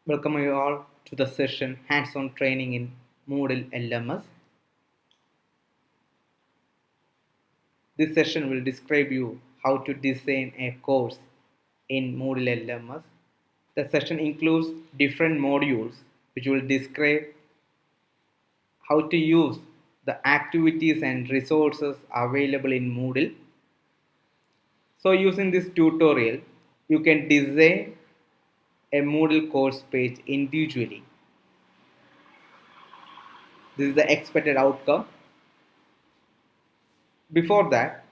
Welcome you all to the session Hands-on Training in Moodle LMS. This session will describe you how to design a course in Moodle LMS. The session includes different modules which will describe how to use the activities and resources available in Moodle. So using this tutorial, you can design a Moodle course page individually. This is the expected outcome. Before that,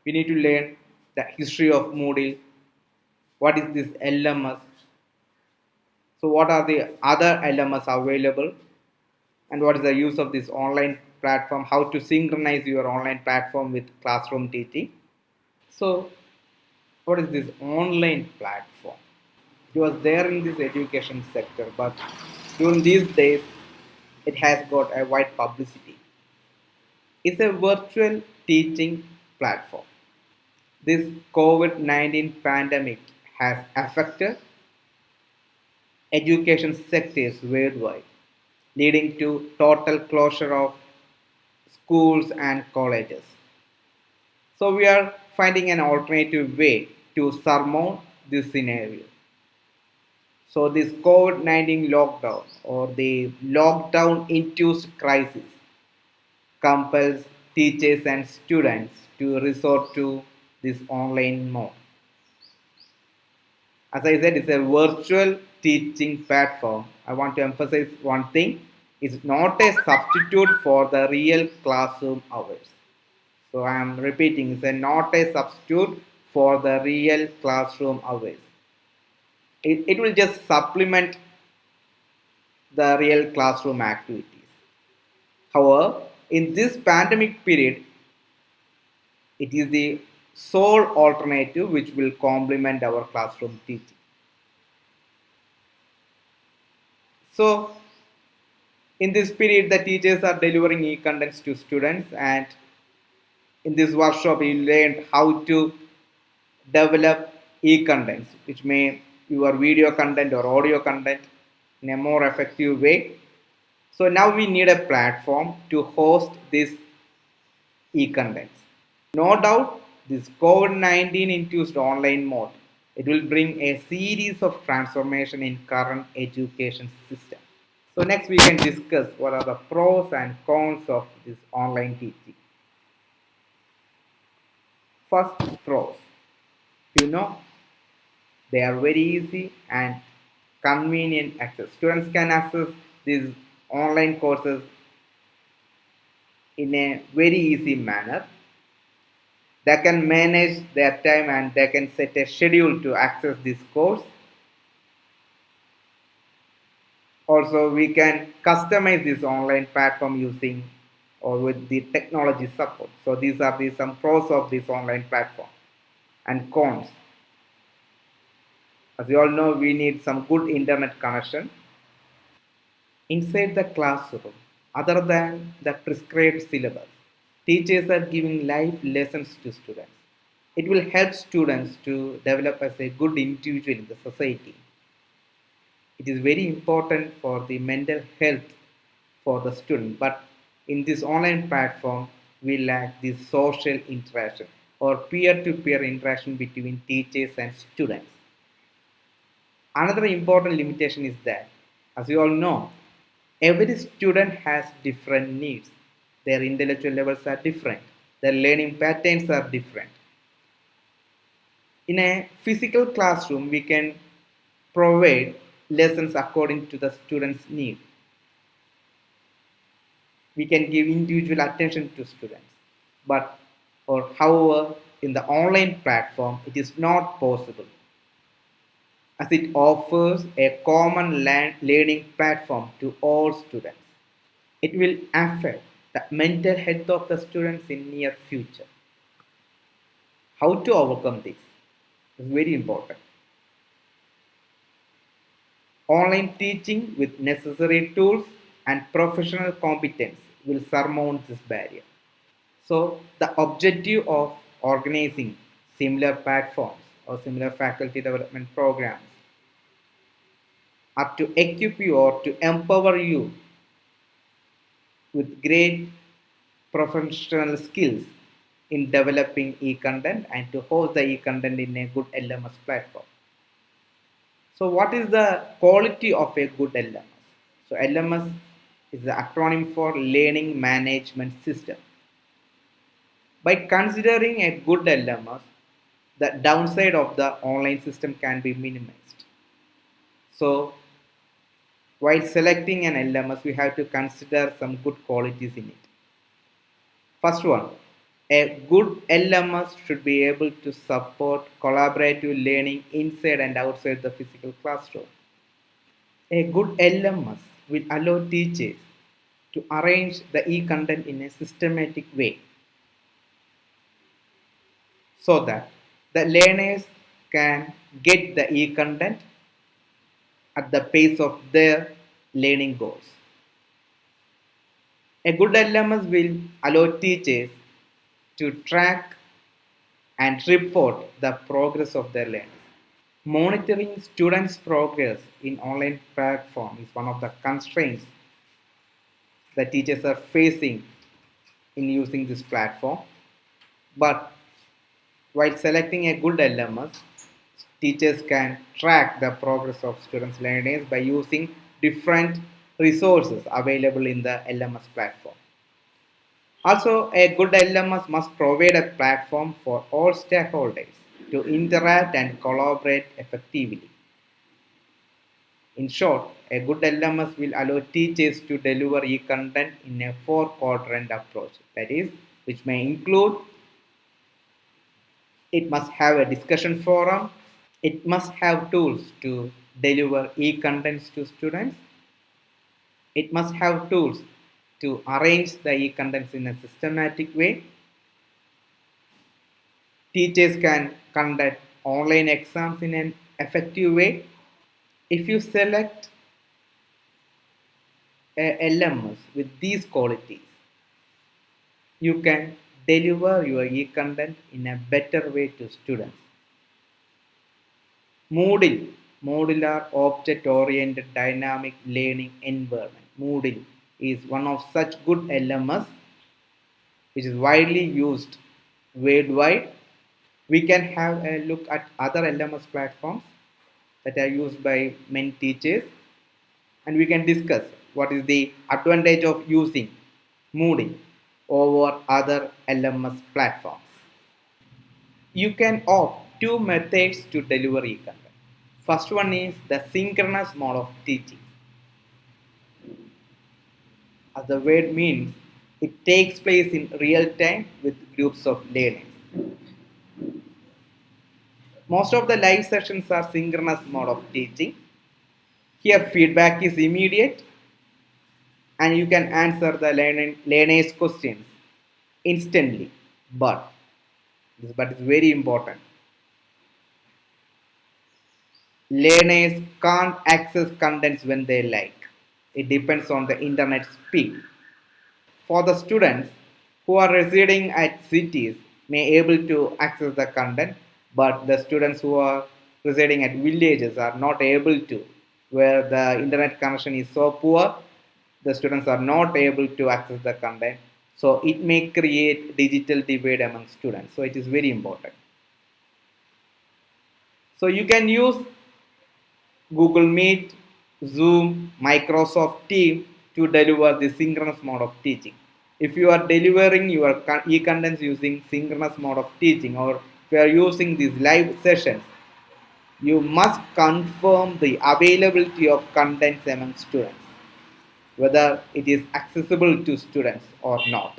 we need to learn the history of Moodle. What is this LMS? So what are the other LMS available? And what is the use of this online platform? How to synchronize your online platform with classroom teaching? So what is this online platform? It was there in this education sector, but during these days, it has got a wide publicity. It's a virtual teaching platform. This COVID-19 pandemic has affected education sectors worldwide, leading to total closure of schools and colleges. So we are finding an alternative way to surmount this scenario. So this COVID-19 lockdown or the lockdown induced crisis compels teachers and students to resort to this online mode. As I said, it's a virtual teaching platform. I want to emphasize one thing. It's not a substitute for the real classroom hours. So I am repeating, it's not a substitute for the real classroom hours. It will just supplement the real classroom activities. However, in this pandemic period, it is the sole alternative which will complement our classroom teaching. So in this period, the teachers are delivering e-contents to students, and in this workshop, you learned how to develop e-contents, which may your video content or audio content in a more effective way. So now we need a platform to host these e-contents. No doubt, this COVID-19 induced online mode, it will bring a series of transformation in current education system. So next we can discuss what are the pros and cons of this online teaching. First, pros. You know, they are very easy and convenient access. Students can access these online courses in a very easy manner. They can manage their time and they can set a schedule to access this course. Also, we can customize this online platform using or with the technology support. So these are some pros of this online platform. And cons. As you all know, we need some good internet connection inside the classroom. Other than the prescribed syllabus, teachers are giving live lessons to students. It will help students to develop as a good individual in the society. It is very important for the mental health for the student, but in this online platform, we lack this social interaction or peer-to-peer interaction between teachers and students. Another important limitation is that, as you all know, every student has different needs. Their intellectual levels are different. Their learning patterns are different. In a physical classroom, we can provide lessons according to the student's need. We can give individual attention to students. But, or however, in the online platform, it is not possible, as it offers a common learning platform to all students. It will affect the mental health of the students in near future. How to overcome this is very important. Online teaching with necessary tools and professional competence will surmount this barrier. So the objective of organizing similar platforms or similar faculty development programs are to equip you or to empower you with great professional skills in developing e-content and to host the e-content in a good LMS platform. So what is the quality of a good LMS? So LMS is the acronym for Learning Management System. By considering a good LMS, the downside of the online system can be minimized. So while selecting an LMS, we have to consider some good qualities in it. First one, a good LMS should be able to support collaborative learning inside and outside the physical classroom. A good LMS will allow teachers to arrange the e-content in a systematic way so that the learners can get the e-content at the pace of their learning goals. A good LMS will allow teachers to track and report the progress of their learning. Monitoring students' progress in online platform is one of the constraints that teachers are facing in using this platform. But while selecting a good LMS, teachers can track the progress of students' learners by using different resources available in the LMS platform. Also, a good LMS must provide a platform for all stakeholders to interact and collaborate effectively. In short, a good LMS will allow teachers to deliver e-content in a four-quadrant approach. That is, which may include it must have a discussion forum, it must have tools to deliver e-contents to students, it must have tools to arrange the e-contents in a systematic way, teachers can conduct online exams in an effective way. If you select a LMS with these qualities, you can deliver your e-content in a better way to students. Moodle, Modular Object-Oriented Dynamic Learning Environment. Moodle is one of such good LMS which is widely used worldwide. We can have a look at other LMS platforms that are used by many teachers and we can discuss what is the advantage of using Moodle over other LMS platforms. You can opt two methods to deliver e-content. First one is the synchronous mode of teaching. As the word means, it takes place in real time with groups of learners. Most of the live sessions are synchronous mode of teaching. Here feedback is immediate and you can answer the learners' questions instantly. But it's very important. Learners can't access contents when they like. It depends on the internet speed. For the students who are residing at cities may able to access the content, but the students who are residing at villages are not able to, where the internet connection is so poor, the students are not able to access the content. So it may create digital divide among students. So it is very important. So you can use Google Meet, Zoom, Microsoft Teams to deliver the synchronous mode of teaching. If you are delivering your e-contents using synchronous mode of teaching or if you are using these live sessions, you must confirm the availability of contents among students, whether it is accessible to students or not.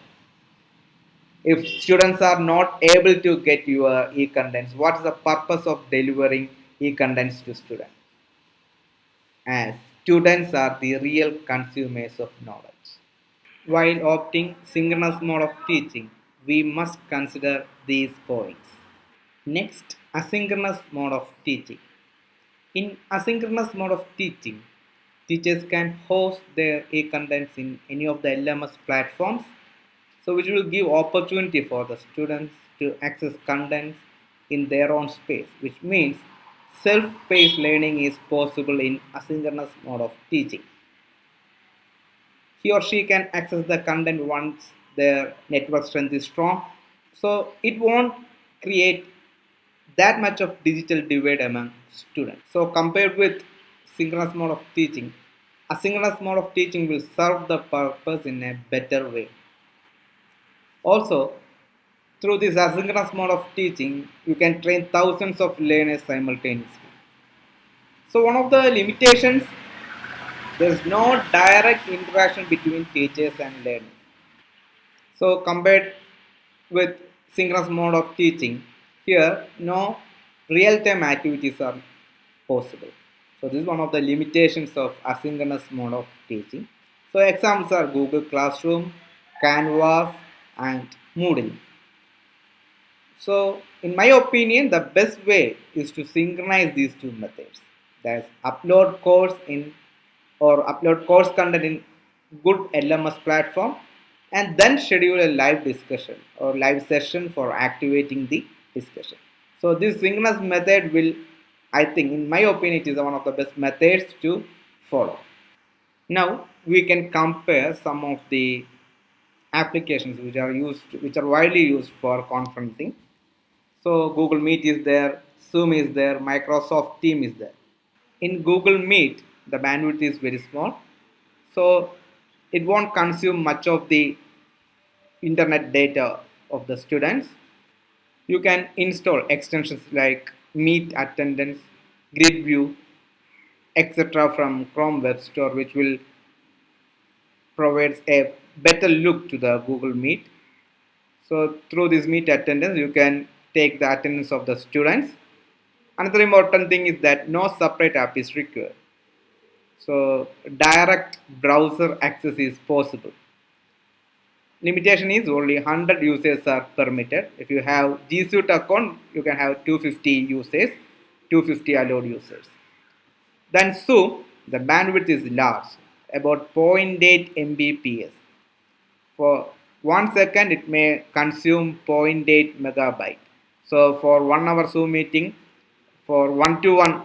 If students are not able to get your e-contents, what is the purpose of delivering e-contents to students? As students are the real consumers of knowledge. While opting synchronous mode of teaching, we must consider these points. Next, asynchronous mode of teaching. In asynchronous mode of teaching, teachers can host their e-contents in any of the LMS platforms, so which will give opportunity for the students to access contents in their own space, which means self-paced learning is possible in asynchronous mode of teaching. He or she can access the content once their network strength is strong. So it won't create that much of digital divide among students. So compared with synchronous mode of teaching, asynchronous mode of teaching will serve the purpose in a better way. Also, through this asynchronous mode of teaching, you can train thousands of learners simultaneously. So one of the limitations, there is no direct interaction between teachers and learners. So compared with synchronous mode of teaching, here no real-time activities are possible. So this is one of the limitations of asynchronous mode of teaching. So examples are Google Classroom, Canvas, and Moodle. So in my opinion, the best way is to synchronize these two methods. That's upload course in or upload course content in good LMS platform and then schedule a live discussion or live session for activating the discussion. So this synchronous method will, I think, in my opinion, it is one of the best methods to follow. Now we can compare some of the applications which are widely used for conferencing. So Google Meet is there, Zoom is there, Microsoft Team is there. In Google Meet, the bandwidth is very small, so it won't consume much of the internet data of the students. You can install extensions like Meet Attendance, Grid View, etc. from Chrome Web Store, which will provide a better look to the Google Meet. So through this Meet Attendance, you can take the attendance of the students. Another important thing is that no separate app is required. So direct browser access is possible. Limitation is only 100 users are permitted. If you have G Suite account, you can have 250 users, 250 allowed users. Then Zoom, the bandwidth is large, about zero point 0.8 Mbps. For 1 second, it may consume zero point 0.8 megabyte. So for 1 hour Zoom meeting, for one-to-one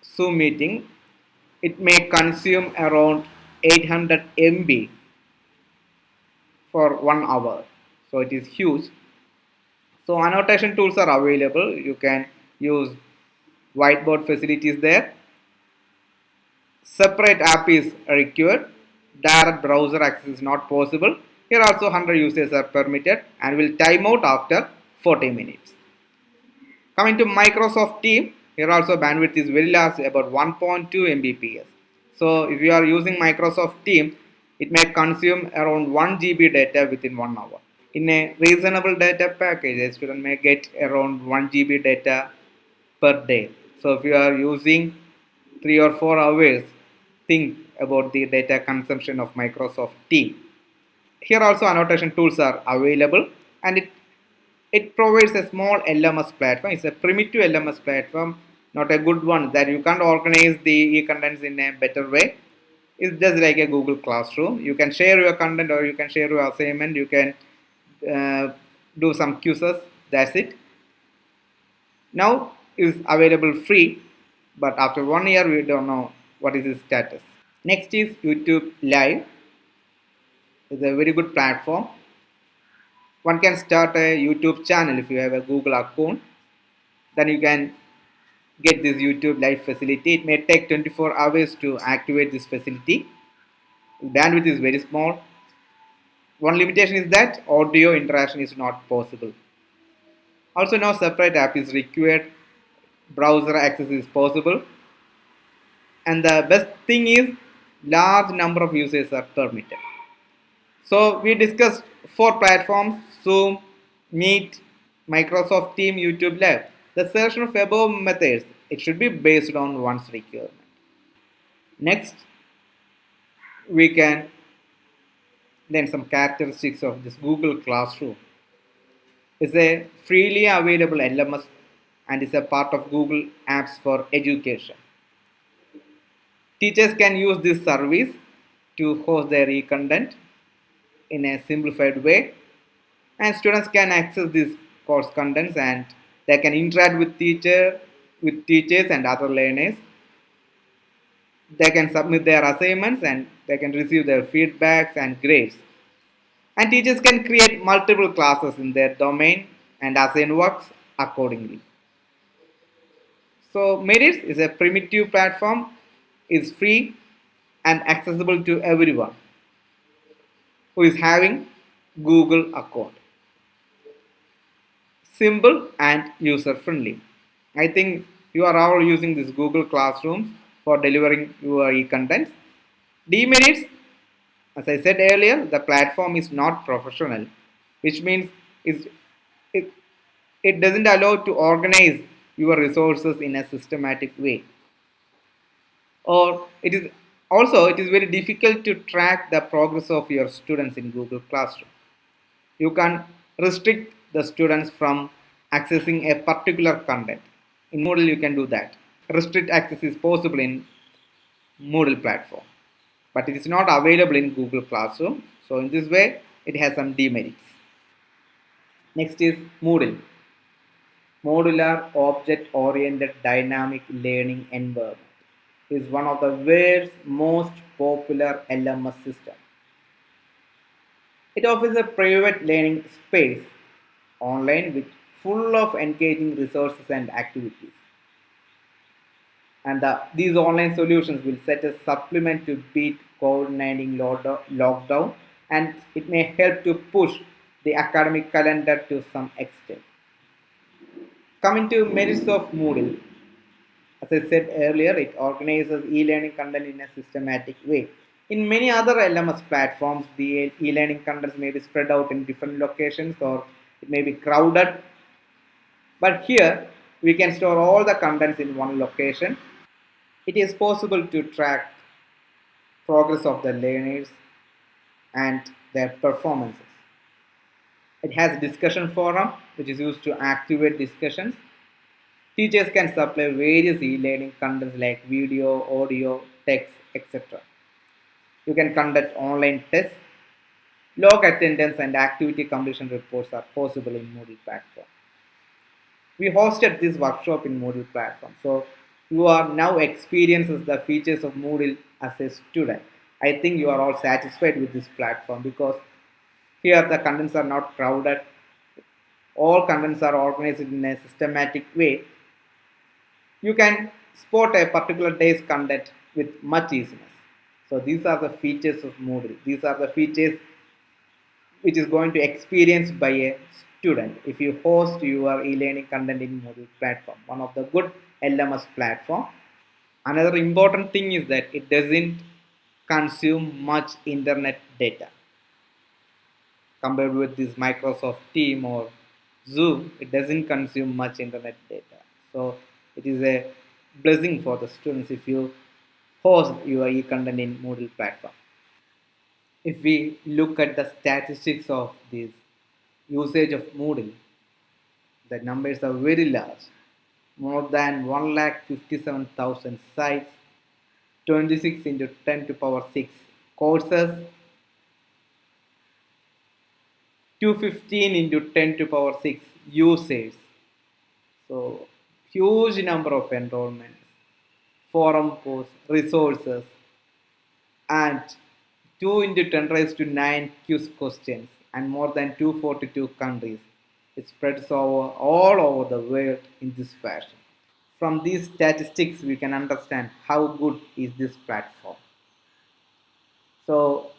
Zoom meeting, it may consume around 800 MB for 1 hour. So it is huge. So annotation tools are available. You can use whiteboard facilities there. Separate app is required. Direct browser access is not possible. Here also 100 users are permitted and will time out after 40 minutes. Coming to Microsoft Team, here also bandwidth is very large, about 1.2 Mbps. So if you are using Microsoft Team, it may consume around 1 GB data within 1 hour. In a reasonable data package, a student may get around 1 GB data per day. So if you are using 3 or 4 hours, think about the data consumption of Microsoft Team. Here also annotation tools are available and it provides a small LMS platform. It's a primitive LMS platform, not a good one that you can't organize the e-contents in a better way. It's just like a Google Classroom. You can share your content or you can share your assignment. You can do some quizzes. That's it. Now is available free, but after 1 year we don't know what is its status. Next is YouTube Live. It's a very good platform. One can start a YouTube channel if you have a Google account. Then you can get this YouTube Live facility. It may take 24 hours to activate this facility. Bandwidth is very small. One limitation is that audio interaction is not possible. Also, no separate app is required. Browser access is possible. And the best thing is large number of users are permitted. So we discussed 4 platforms: Zoom, Meet, Microsoft Team, YouTube Live. The selection of above methods, it should be based on one's requirement. Next, we can then some characteristics of this Google Classroom. It's a freely available LMS and is a part of Google Apps for Education. Teachers can use this service to host their e-content in a simplified way, and students can access these course contents and they can interact with teacher with teachers and other learners. They can submit their assignments and they can receive their feedbacks and grades. And teachers can create multiple classes in their domain and assign works accordingly. So Merits is a primitive platform, is free and accessible to everyone who is having Google account. Simple and user friendly. I think you are all using this Google Classroom for delivering your e-contents. Demerits, as I said earlier, the platform is not professional, which means it, it doesn't allow to organize your resources in a systematic way. Or it is very difficult to track the progress of your students in Google Classroom. You can restrict the students from accessing a particular content. In Moodle, you can do that. Restrict access is possible in Moodle platform, but it is not available in Google Classroom. So in this way, it has some demerits. Next is Moodle, Modular Object Oriented Dynamic Learning Environment, is one of the world's most popular LMS systems. It offers a private learning space online with full of engaging resources and activities. And these online solutions will set a supplement to beat COVID-19 lockdown, and it may help to push the academic calendar to some extent. Coming to merits of Moodle, as I said earlier, it organizes e-learning content in a systematic way. In many other LMS platforms, the e-learning contents may be spread out in different locations or it may be crowded. But here, we can store all the contents in one location. It is possible to track progress of the learners and their performances. It has a discussion forum, which is used to activate discussions. Teachers can supply various e-learning contents like video, audio, text, etc. You can conduct online tests. Log attendance and activity completion reports are possible in Moodle platform. We hosted this workshop in Moodle platform. So you are now experiences the features of Moodle as a student. I think you are all satisfied with this platform because here the contents are not crowded. All contents are organized in a systematic way. You can spot a particular day's content with much easiness. So these are the features of Moodle. These are the features which is going to experience by a student if you host your e-learning content in Moodle platform, one of the good LMS platform. Another important thing is that it doesn't consume much internet data compared with this Microsoft Team or Zoom. It doesn't consume much internet data, so it is a blessing for the students if you host your e-content in Moodle platform. If we look at the statistics of this usage of Moodle, the numbers are very large. More than 1,57,000 sites, 26 into 10 to power 6 courses, 215 into 10 to power 6 users. So huge number of enrollments, forum posts, resources, and 2 into 10 raised to 9 quiz questions and more than 242 countries. It spreads all over the world in this fashion. From these statistics, we can understand how good is this platform. So,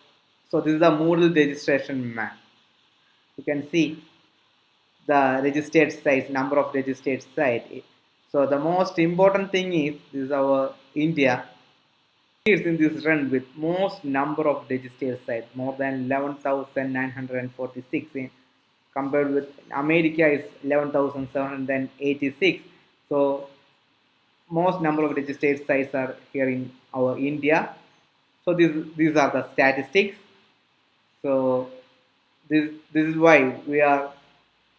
so this is the Moodle registration map. You can see the registered sites, number of registered sites. So the most important thing is this is our India. It's in this run with most number of registered sites, more than 11,946 compared with America is 11,786. So most number of registered sites are here in our India. So these are the statistics. So this is why we are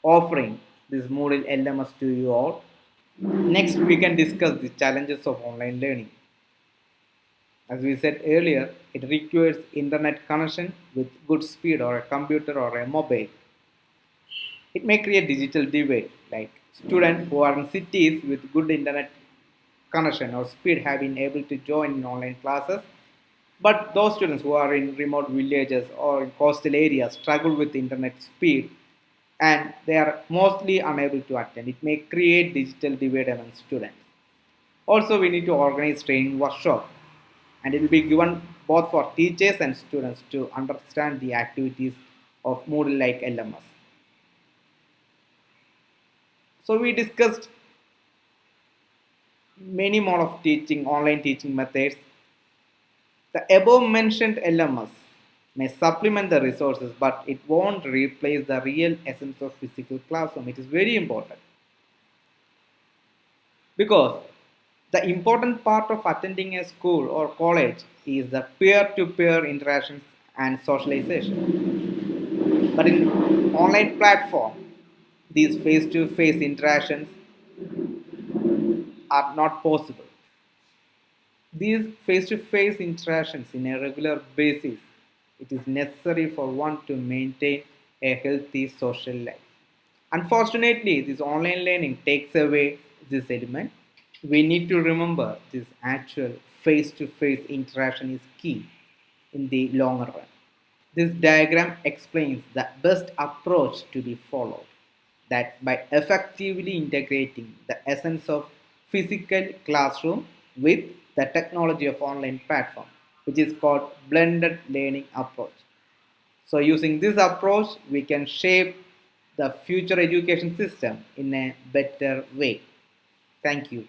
offering this Moodle LMS to you all. Next, we can discuss the challenges of online learning. As we said earlier, it requires internet connection with good speed or a computer or a mobile. It may create digital divide, like students who are in cities with good internet connection or speed have been able to join in online classes. But those students who are in remote villages or in coastal areas struggle with internet speed and they are mostly unable to attend. It may create digital divide among students. Also, we need to organize training workshop and it will be given both for teachers and students to understand the activities of Moodle like LMS. So we discussed many mode of teaching, online teaching methods. The above mentioned LMS may supplement the resources, but it won't replace the real essence of physical classroom. It is very important because the important part of attending a school or college is the peer-to-peer interactions and socialization. But in online platform, these face-to-face interactions are not possible. These face-to-face interactions in a regular basis, it is necessary for one to maintain a healthy social life. Unfortunately, this online learning takes away this element. We need to remember this actual face-to-face interaction is key in the longer run. This diagram explains the best approach to be followed, that by effectively integrating the essence of physical classroom with the technology of online platform, which is called blended learning approach. So using this approach, we can shape the future education system in a better way. Thank you.